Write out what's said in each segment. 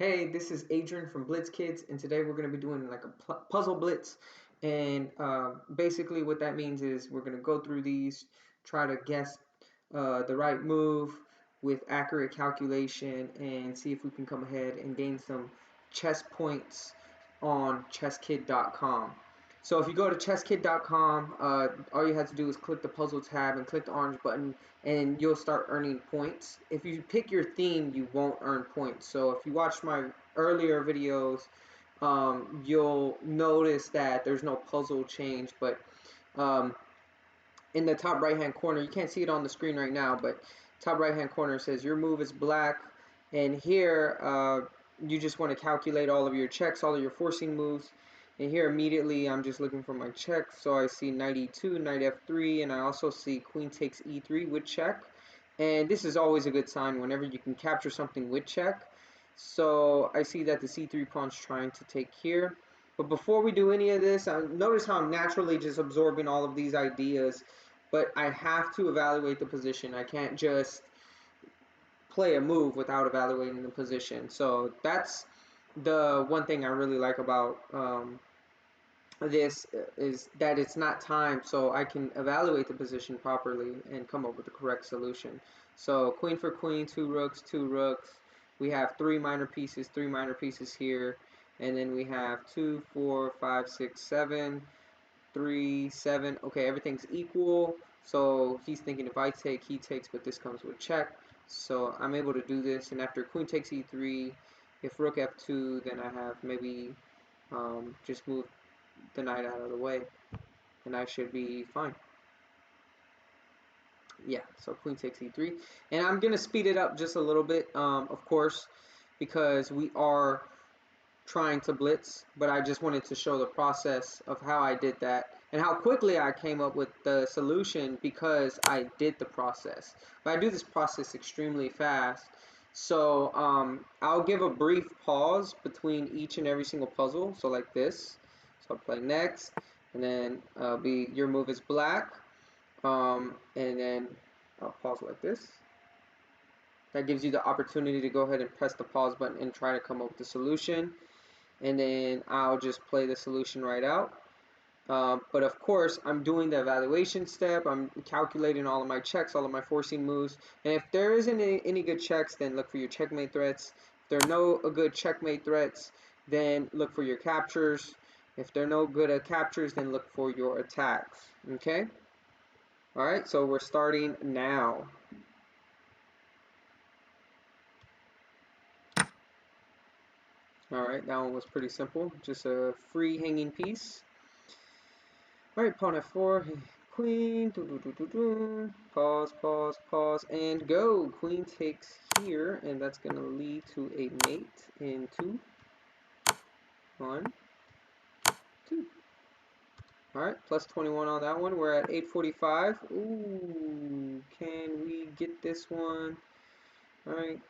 Hey, this is Adrian from Blitz Kids, and today we're going to be doing like a puzzle blitz. And basically, what that means is we're going to go through these, try to guess the right move with accurate calculation, and see if we can come ahead and gain some chess points on chesskid.com. So if you go to chesskid.com, all you have to do is click the puzzle tab and click the orange button, and you'll start earning points. If you pick your theme, you won't earn points. So if you watch my earlier videos, you'll notice that there's no puzzle change, but um, in the top right hand corner, you can't see it on the screen right now, but top right hand corner says your move is black, and here you just want to calculate all of your checks, all of your forcing moves. And here immediately I'm just looking for my check, so I see knight e2, knight f3, and I also see queen takes e3 with check. And this is always a good sign whenever you can capture something with check. So I see that the c3 pawn's trying to take here. But before we do any of this, notice how I'm naturally just absorbing all of these ideas, but I have to evaluate the position. I can't just play a move without evaluating the position. So that's the one thing I really like about this is that it's not timed, so I can evaluate the position properly and come up with the correct solution. So queen for queen, two rooks, two rooks. We have three minor pieces here, and then we have 2, 4, 5, 6, 7, 3, 7. Okay, everything's equal. So he's thinking if I take, he takes, but this comes with check. So I'm able to do this, and after queen takes e3, if rook f2, then I have maybe just move the knight out of the way, and I should be fine. Yeah, so queen takes e3, and I'm gonna speed it up just a little bit, of course, because we are trying to blitz, but I just wanted to show the process of how I did that and how quickly I came up with the solution because I did the process. But I do this process extremely fast, so I'll give a brief pause between each and every single puzzle, so like this. So I'll play next, and then be your move is black, and then I'll pause like this. That gives you the opportunity to go ahead and press the pause button and try to come up with the solution, and then I'll just play the solution right out. But of course, I'm doing the evaluation step. I'm calculating all of my checks, all of my forcing moves. And if there isn't any good checks, then look for your checkmate threats. If there are no good checkmate threats, then look for your captures. If there are no good captures, then look for your attacks. Okay? All right, so we're starting now. All right, that one was pretty simple. Just a free hanging piece. All right, pawn f4, queen, pause, pause, pause, and go. Queen takes here, and that's going to lead to a mate in 2, 1, 2. All right, plus 21 on that one. We're at 845. Ooh, can we get this one? All right,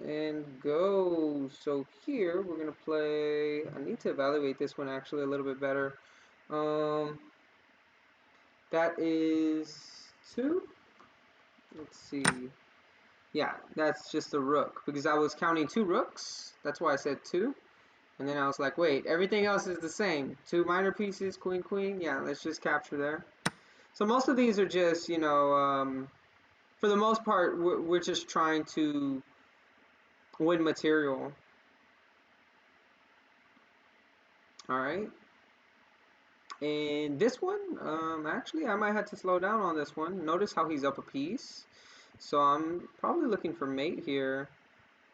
and go. So here we're going to play, I need to evaluate this one actually a little bit better. That is 2. Let's see. Yeah, that's just a rook because I was counting 2 rooks. That's why I said 2. And then I was like, wait, everything else is the same. 2 minor pieces, queen, queen. Yeah, let's just capture there. So most of these are just, for the most part, we're just trying to win material. All right. And this one, actually, I might have to slow down on this one. Notice how he's up a piece. So I'm probably looking for mate here.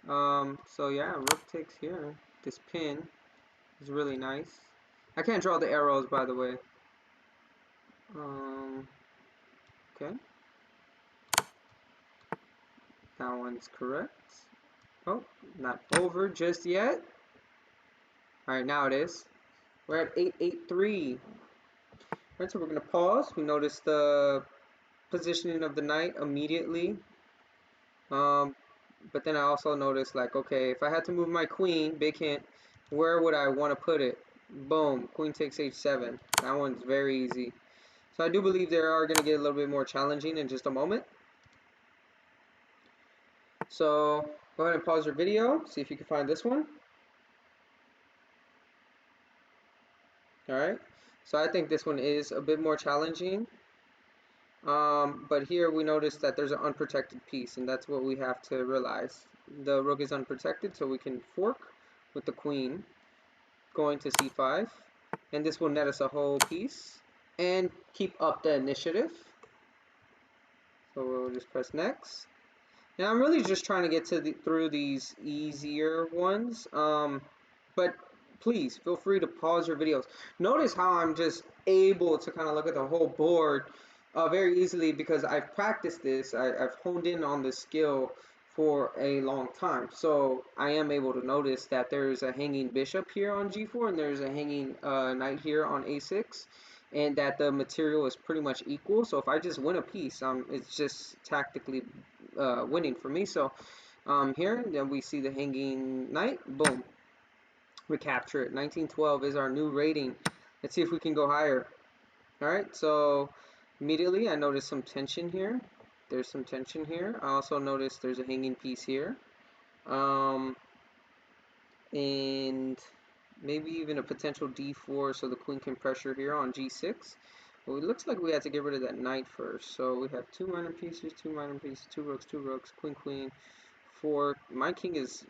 So yeah, rook takes here. This pin is really nice. I can't draw the arrows, by the way. Okay. That one's correct. Oh, not over just yet. Alright, now it is. We're at 883. Alright, so we're going to pause. We notice the positioning of the knight immediately. But then I also noticed, like, okay, if I had to move my queen, big hint, where would I want to put it? Boom, queen takes h7. That one's very easy. So I do believe they are going to get a little bit more challenging in just a moment. So go ahead and pause your video, see if you can find this one. All right, so I think this one is a bit more challenging. But here we notice that there's an unprotected piece, and that's what we have to realize. The rook is unprotected, so we can fork with the queen going to c5, and this will net us a whole piece and keep up the initiative. So we'll just press next. Now I'm really just trying to get to through these easier ones, but please feel free to pause your videos. Notice how I'm just able to kind of look at the whole board very easily because I've practiced this. I've honed in on this skill for a long time. So I am able to notice that there's a hanging bishop here on g4 and there's a hanging knight here on a6, and that the material is pretty much equal. So if I just win a piece, it's just tactically winning for me. So here, then we see the hanging knight. Boom. We capture it. 1912 is our new rating. Let's see if we can go higher. All right, so immediately I notice some tension here. There's some tension here. I also notice there's a hanging piece here. And maybe even a potential d4 so the queen can pressure here on g6. Well, it looks like we had to get rid of that knight first. So we have two minor pieces, two rooks, queen, queen, four. My king is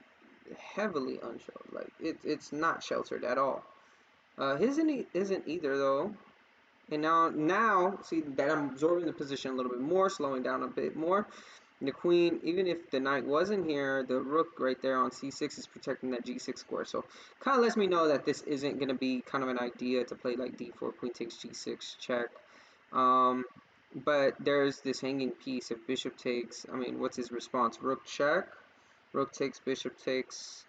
heavily unsheltered. Like it's not sheltered at all. His isn't either though. And now see that I'm absorbing the position a little bit more, slowing down a bit more. And the queen, even if the knight wasn't here, the rook right there on c6 is protecting that g6 square. So kind of lets me know that this isn't going to be kind of an idea to play like d4, queen takes g6, check. But there's this hanging piece. If bishop takes, I mean, what's his response? Rook check, rook takes, bishop takes.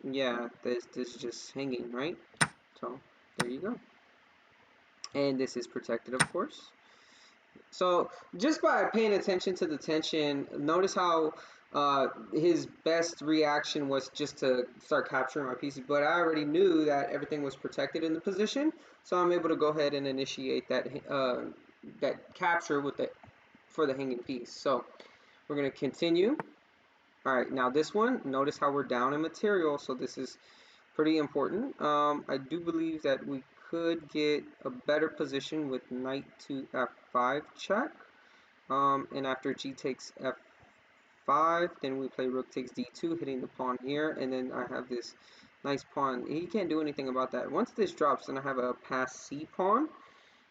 Yeah, this is just hanging, right? So there you go. And this is protected, of course. So just by paying attention to the tension, notice how his best reaction was just to start capturing my pieces. But I already knew that everything was protected in the position, so I'm able to go ahead and initiate that that capture with the for the hanging piece. So we're going to continue. All right, now this one, notice how we're down in material, so this is pretty important. I do believe that we could get a better position with knight to f5 check. And after g takes f5, then we play rook takes d2, hitting the pawn here, and then I have this nice pawn. He can't do anything about that. Once this drops, then I have a pass c pawn,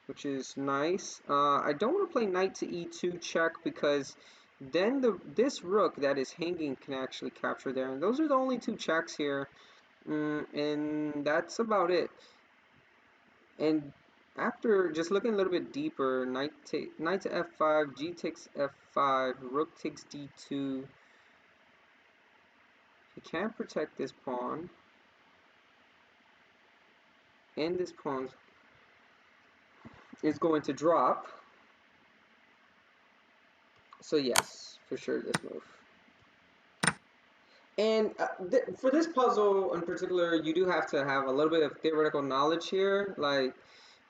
which is nice. I don't want to play knight to e2 check because then this rook that is hanging can actually capture there. And those are the only two checks here. And that's about it. And after just looking a little bit deeper, knight to f5, g takes f5, rook takes d2. He can't protect this pawn. And this pawn is going to drop. So yes, for sure this move. And for this puzzle in particular, you do have to have a little bit of theoretical knowledge here. Like,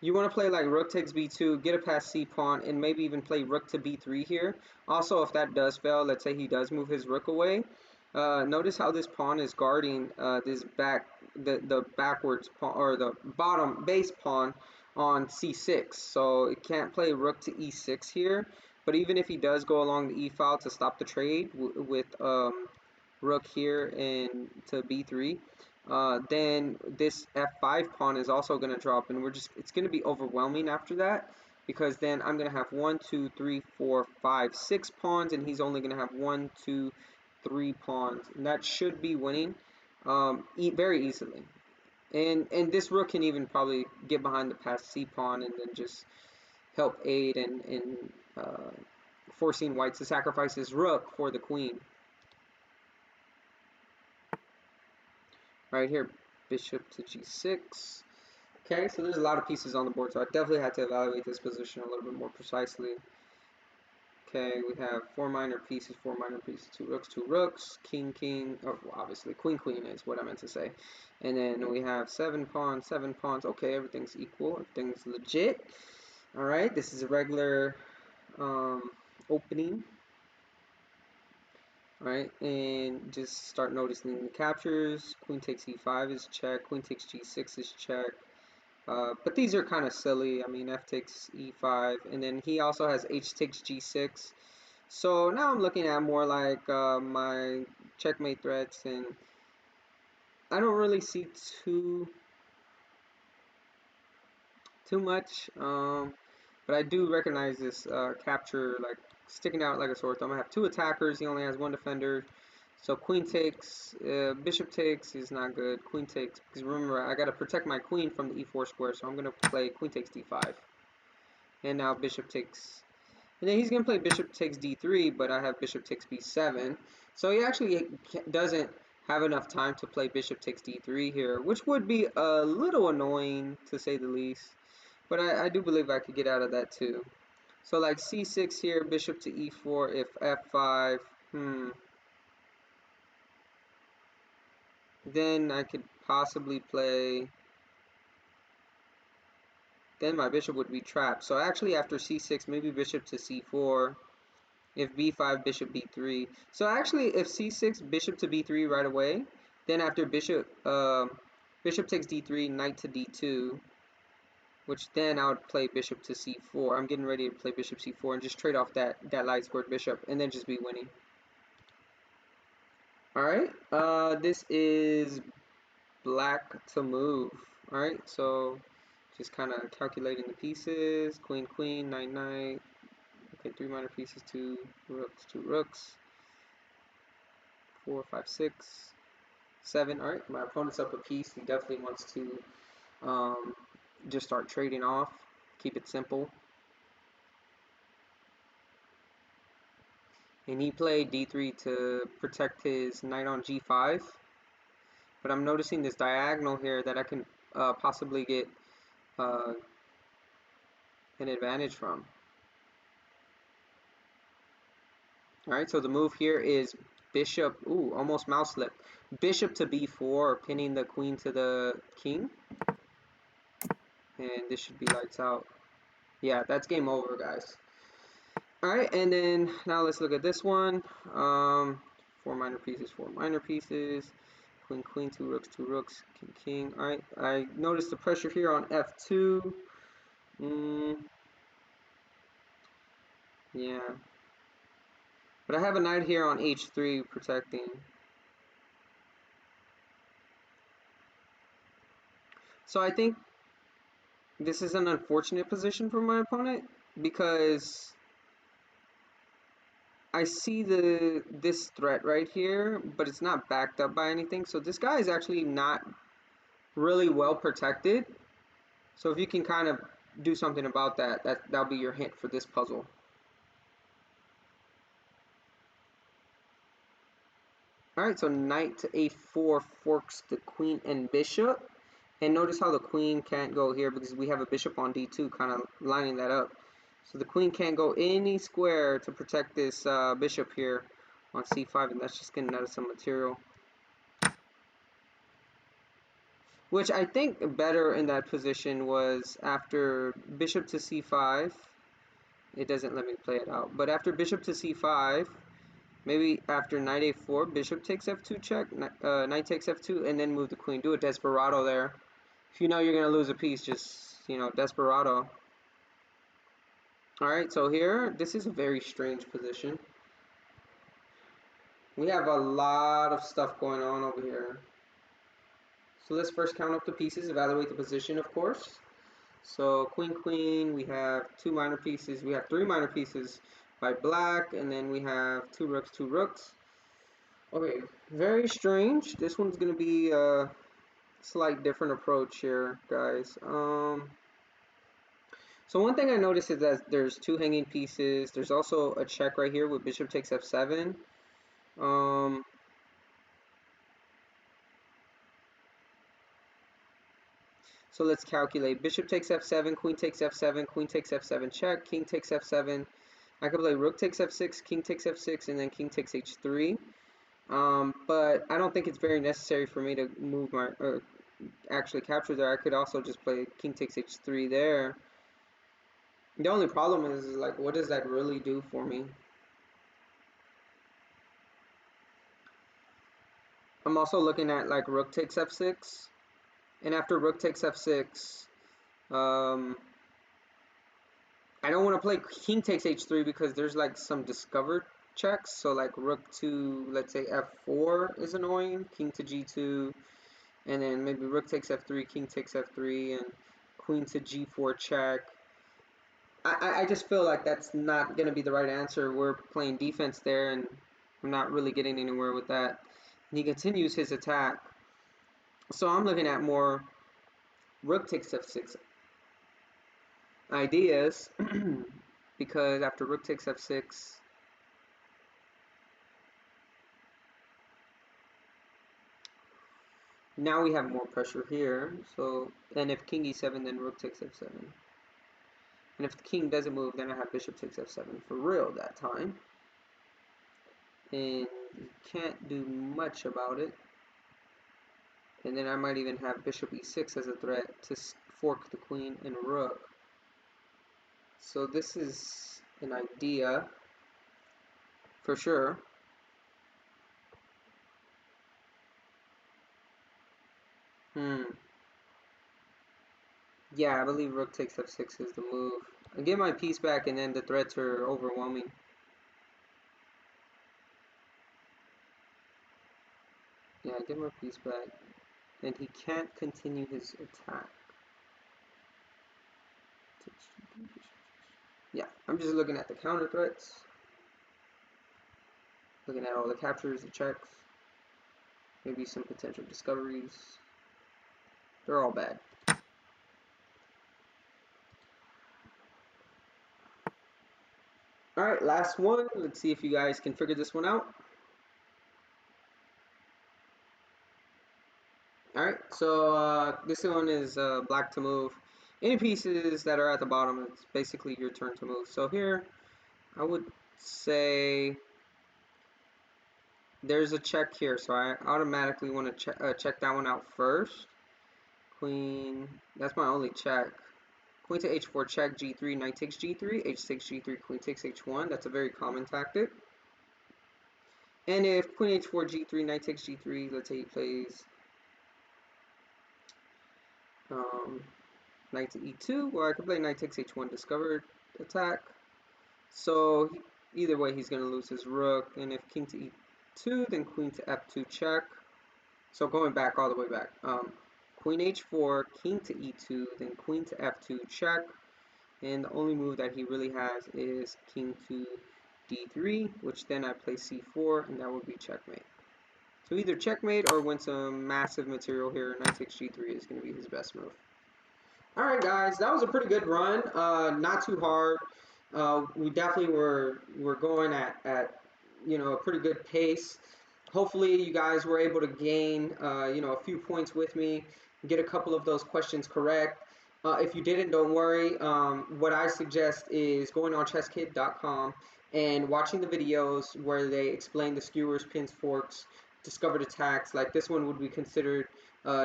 you want to play like rook takes b2, get a past c pawn, and maybe even play rook to b3 here. Also, if that does fail, let's say he does move his rook away. Notice how this pawn is guarding the backwards pawn, or the bottom base pawn on c6. So it can't play rook to e6 here. But even if he does go along the e file to stop the trade with rook here and to b3, then this f5 pawn is also going to drop, and it's going to be overwhelming after that, because then I'm going to have 1, 2, 3, 4, 5, 6 pawns, and he's only going to have 1, 2, 3 pawns, and that should be winning very easily. And this rook can even probably get behind the passed c pawn and then just help aid in forcing white to sacrifice his rook for the queen. Right here, bishop to g6. Okay, so there's a lot of pieces on the board, so I definitely had to evaluate this position a little bit more precisely. Okay, we have four minor pieces, two rooks, king, king, oh, obviously queen, queen is what I meant to say. And then we have seven pawns. Okay, everything's equal, everything's legit. All right, this is a regular opening. Alright, and just start noticing the captures. Queen takes e5 is check, queen takes g6 is check. But these are kind of silly. I mean, f takes e5, and then he also has h takes g6. So now I'm looking at more like my checkmate threats, and I don't really see too much. But I do recognize this capture like sticking out like a sore thumb. I have two attackers. He only has one defender. So queen takes, bishop takes is not good. Queen takes, because remember I got to protect my queen from the e4 square. So I'm going to play queen takes d5. And now bishop takes, and then he's going to play bishop takes d3, but I have bishop takes b7. So he actually doesn't have enough time to play bishop takes d3 here, which would be a little annoying to say the least. But I do believe I could get out of that too. So like c6 here, bishop to e4, if f5, then I could possibly play, then my bishop would be trapped. So actually after c6, maybe bishop to c4, if b5, bishop b3. So actually if c6, bishop to b3 right away, then after bishop takes d3, knight to d2, which then I would play bishop to c4. I'm getting ready to play bishop c4 and just trade off that light squared bishop and then just be winning. Alright, this is black to move. Alright, so just kind of calculating the pieces. Queen, queen, knight, knight. Okay, 3 minor pieces, 2 rooks. 4, 5, 6, 7. Alright, my opponent's up a piece. He definitely wants to just start trading off. Keep it simple. And he played d3 to protect his knight on g5. But I'm noticing this diagonal here that I can possibly get an advantage from. Alright, so the move here is bishop, ooh, almost mouse slip. Bishop to b4, pinning the queen to the king. And this should be lights out. Yeah, that's game over, guys. Alright, and then now let's look at this one. 4 minor pieces, 4 minor pieces. Queen, queen, 2 rooks, 2 rooks, king, king. Alright, I noticed the pressure here on f2. Yeah. But I have a knight here on h3 protecting. So I think this is an unfortunate position for my opponent because I see this threat right here, but it's not backed up by anything. So this guy is actually not really well protected. So if you can kind of do something about that, that'll be your hint for this puzzle. Alright, so knight to a4 forks the queen and bishop. And notice how the queen can't go here because we have a bishop on d2 kind of lining that up. So the queen can't go any square to protect this bishop here on c5, and that's just getting out of some material. Which I think better in that position was after bishop to c5. It doesn't let me play it out. But after bishop to c5, maybe after knight a4, bishop takes f2 check, knight takes f2, and then move the queen. Do a desperado there. If you know you're going to lose a piece, just, desperado. Alright, so here, this is a very strange position. We have a lot of stuff going on over here. So let's first count up the pieces, evaluate the position, of course. So queen, queen, we have 2 minor pieces. We have 3 minor pieces by black, and then we have 2 rooks, 2 rooks. Okay, very strange. This one's going to be a slight different approach here, guys. So one thing I noticed is that there's 2 hanging pieces. There's also a check right here with bishop takes f7. So let's calculate. Bishop takes f7, queen takes f7, queen takes f7 check, king takes f7. I could play rook takes f6, king takes f6, and then king takes h3. But I don't think it's very necessary for me to move my, actually capture there. I could also just play king takes h3 there. The only problem is like, what does that really do for me? I'm also looking at like rook takes f6, and after rook takes f6, um, I don't want to play king takes h3 because there's like some discovered checks. So like rook to, let's say, f4 is annoying, king to g2, and then maybe rook takes f3, king takes f3, and queen to g4 check. I just feel like that's not going to be the right answer. We're playing defense there, and I'm not really getting anywhere with that. And he continues his attack. So I'm looking at more rook takes f6 ideas because after rook takes f6, now we have more pressure here. So, and if king e7, then rook takes f7. And if the king doesn't move, then I have bishop takes f7 for real that time. And you can't do much about it. And then I might even have bishop e6 as a threat to fork the queen and rook. So this is an idea for sure. Yeah, I believe rook takes f6 is the move. I get my piece back and then the threats are overwhelming. Yeah, I get my piece back. And he can't continue his attack. Yeah, I'm just looking at the counter threats. Looking at all the captures, the checks. Maybe some potential discoveries. They're all bad. Alright, last one. Let's see if you guys can figure this one out. Alright, so this one is black to move. Any pieces that are at the bottom, it's basically your turn to move. So here, I would say there's a check here, so I automatically want to check that one out first. Queen, that's my only check. Queen to h4, check, g3, knight takes g3, h takes g3, queen takes h1. That's a very common tactic. And if queen h4, g3, knight takes g3, let's say he plays knight to e2, or I could play knight takes h1 discovered attack. So either way, he's going to lose his rook. And if king to e2, then queen to f2 check. So going back all the way back. Queen h4, king to e2, then queen to f2 check. And the only move that he really has is king to d3, which then I play c4, and that would be checkmate. So either checkmate or win some massive material here. Knight takes g3 is going to be his best move. All right, guys, that was a pretty good run. Not too hard. We definitely were going at a pretty good pace. Hopefully, you guys were able to gain a few points with me, get a couple of those questions correct. If you didn't, don't worry. What I suggest is going on chesskid.com and watching the videos where they explain the skewers, pins, forks, discovered attacks. Like this one would be considered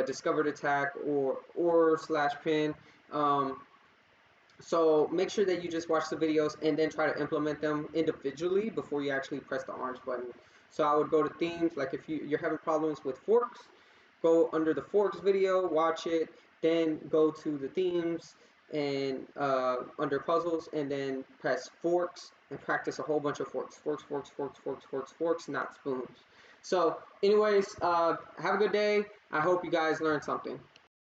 discovered attack or slash pin. Um, so make sure that you just watch the videos and then try to implement them individually before you actually press the orange button. So I would go to themes, like if you're having problems with forks, go under the forks video, watch it, then go to the themes and under puzzles, and then press forks and practice a whole bunch of forks. Forks, not spoons. So anyways, have a good day. I hope you guys learned something.